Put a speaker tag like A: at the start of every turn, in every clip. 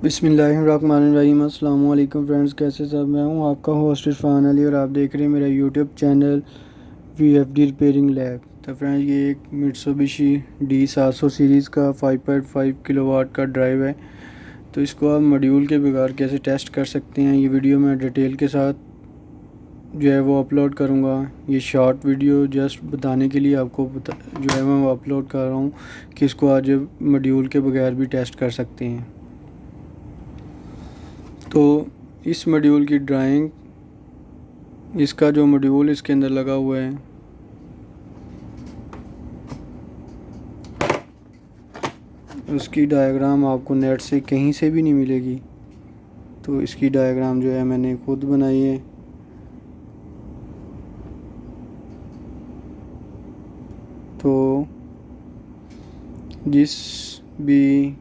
A: بسم اللہ الرحمن الرحیم۔ السلام علیکم فرینڈز، کیسے سب؟ میں ہوں آپ کا ہوسٹ عرفان علی اور آپ دیکھ رہے ہیں میرا یوٹیوب چینل وی ایف ڈی ریپیئرنگ لیب۔ تو فرینڈز، یہ ایک میٹسوبیشی D700 سیریز کا 5.5 کلو واٹ کا ڈرائیو ہے۔ تو اس کو آپ ماڈیول کے بغیر کیسے ٹیسٹ کر سکتے ہیں، یہ ویڈیو میں ڈیٹیل کے ساتھ جو ہے وہ اپلوڈ کروں گا۔ یہ شارٹ ویڈیو جسٹ بتانے کے لیے آپ کو جو ہے میں اپلوڈ کر رہا ہوں کہ اس کو آج ماڈیول کے بغیر بھی ٹیسٹ کر سکتے ہیں۔ تو اس ماڈیول کی ڈرائنگ، اس کا جو ماڈیول اس کے اندر لگا ہوا ہے، اس کی ڈائیگرام آپ کو نیٹ سے کہیں سے بھی نہیں ملے گی۔ تو اس کی ڈائیگرام جو ہے میں نے خود بنائی ہے۔ تو جس بھی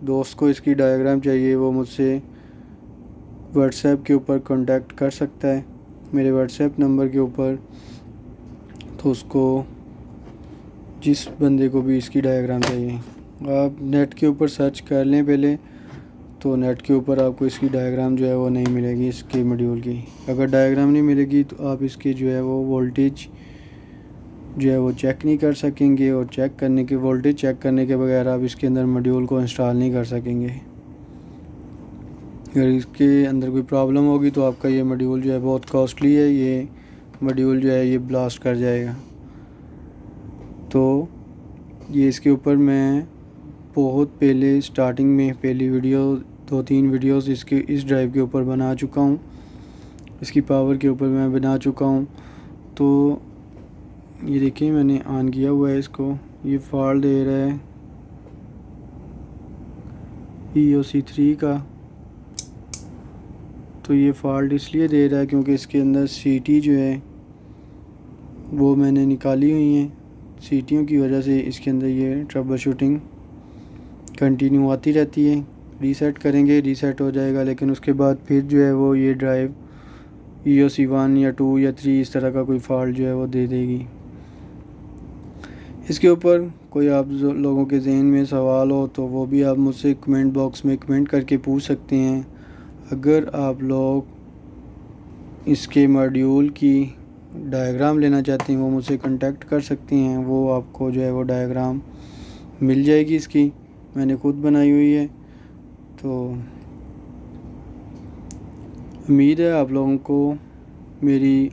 A: دوست کو اس کی ڈائیگرام چاہیے وہ مجھ سے واٹس ایپ کے اوپر کانٹیکٹ کر سکتا ہے، میرے واٹس ایپ نمبر کے اوپر۔ تو اس کو جس بندے کو بھی اس کی ڈائیگرام چاہیے، آپ نیٹ کے اوپر سرچ کر لیں پہلے، تو نیٹ کے اوپر آپ کو اس کی ڈائیگرام جو ہے وہ نہیں ملے گی اس کے ماڈیول کی۔ اگر ڈائیگرام نہیں ملے گی تو آپ اس کی جو ہے وہ وولٹیج جو ہے وہ چیک نہیں کر سکیں گے، اور وولٹیج چیک کرنے کے بغیر آپ اس کے اندر ماڈیول کو انسٹال نہیں کر سکیں گے۔ اگر اس کے اندر کوئی پرابلم ہوگی تو آپ کا یہ ماڈیول جو ہے بہت کاسٹلی ہے، یہ ماڈیول جو ہے یہ بلاسٹ کر جائے گا۔ تو یہ اس کے اوپر میں بہت پہلے سٹارٹنگ میں پہلی ویڈیو 2-3 ویڈیوز اس ڈرائیو کے اوپر بنا چکا ہوں، اس کی پاور کے اوپر میں بنا چکا ہوں۔ تو یہ دیکھیں میں نے آن کیا ہوا ہے اس کو، یہ فالٹ دے رہا ہے EOC3 کا۔ تو یہ فالٹ اس لیے دے رہا ہے کیونکہ اس کے اندر سیٹی جو ہے وہ میں نے نکالی ہوئی ہیں، سیٹیوں کی وجہ سے اس کے اندر یہ ٹربل شوٹنگ کنٹینیو آتی رہتی ہے۔ ریسیٹ کریں گے ریسیٹ ہو جائے گا، لیکن اس کے بعد پھر جو ہے وہ یہ ڈرائیو EOC1 یا 2 یا 3 اس طرح کا کوئی فالٹ جو ہے وہ دے دے گی۔ اس کے اوپر کوئی آپ لوگوں کے ذہن میں سوال ہو تو وہ بھی آپ مجھ سے کمنٹ باکس میں کمنٹ کر کے پوچھ سکتے ہیں۔ اگر آپ لوگ اس کے ماڈیول کی ڈائیگرام لینا چاہتے ہیں وہ مجھ سے کنٹیکٹ کر سکتے ہیں، وہ آپ کو جو ہے وہ ڈائیگرام مل جائے گی اس کی، میں نے خود بنائی ہوئی ہے۔ تو امید ہے آپ لوگوں کو میری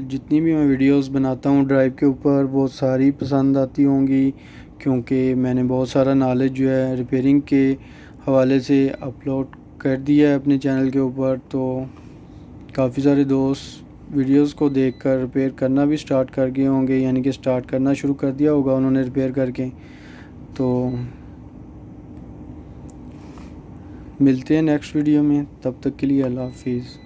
A: جتنی بھی میں ویڈیوز بناتا ہوں ڈرائیو کے اوپر وہ ساری پسند آتی ہوں گی، کیونکہ میں نے بہت سارا نالج جو ہے ریپیئرنگ کے حوالے سے اپلوڈ کر دیا ہے اپنے چینل کے اوپر۔ تو کافی سارے دوست ویڈیوز کو دیکھ کر ریپیئر کرنا بھی سٹارٹ کر گئے ہوں گے، یعنی کہ سٹارٹ کرنا شروع کر دیا ہوگا انہوں نے ریپیئر کر کے۔ تو ملتے ہیں نیکسٹ ویڈیو میں، تب تک کے لیے اللہ حافظ۔